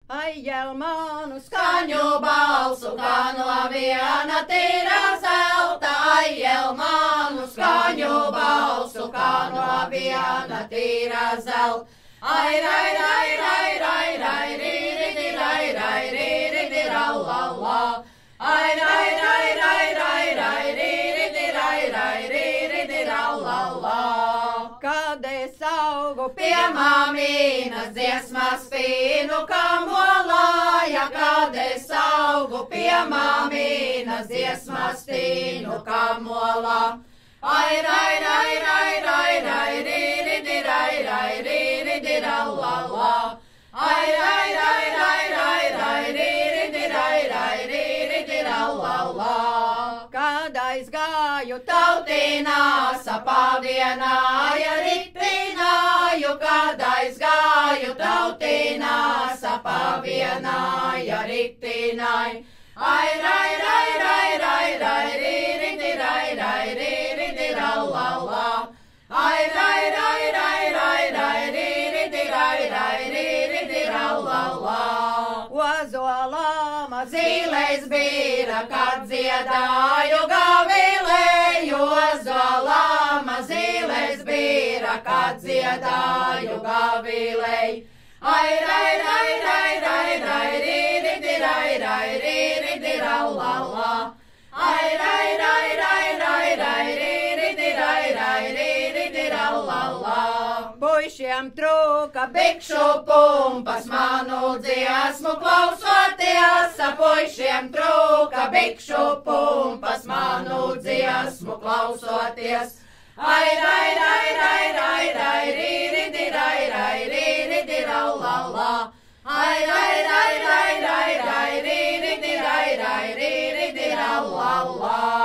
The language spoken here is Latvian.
Ai, Jelmānu skaņu balsu, kā no viena tīra zelta. Ai, Jelmānu skaņu balsu, kā no viena tīra zelta. Ai, rai, rai, rai, rai, rai, rīri, rai, rai, rīri, ra, la, la. Ai, rai, rai, rai, rai, rai, rīri, rai, rai, rīri, ra, la, la. Kad es augu pie mamīnas dziesmas fīnu kamolāja, kad es augu pie mamīnas dziesmas fīnu kamolā. Ai, rai, rai, rai, rai, rai, rīri, rai, rai, rīri, ra, la, la. Ai, rai, rai, rai, rai, rai, rīri, rai, rai, rīri, ra, la, la. Kad aizgāju tautīnās, pavienāja ritināju, kad aizgāju tautīnās, pavienāja ritināju. Ai, rai, rai, rai, rai, rai, rīri, rai, rai, rīri, ra, la, la. Ai, rai, rai, rai, rai, rai, rīri, rai, rai, rīri, ra, la, la. Ozolām zīles bīra, kad dziedāju gavilēju. Ozolām zīles bīra, kad dziedāju gavilēju. Ai, rai, rai, rai, rai, rai, rīri, rai, rai, rīri, ra, la, la. Ai, rai, rai, rai, rai, rai, rīri, rai, rai, rīri, ra, la, la. Puišiem trūka bikšu pumpas, manu dziesmu klausoties. Puišiem trūka bikšu pumpas, manu dziesmu klausoties. Ai, rai, rai, rai, rai, rai, rīri, rai, rai, rīri, ra, la, la. Ai, rai, rai, rai, rai, rai, rīri, rai, rai, rīri, ra, la, la.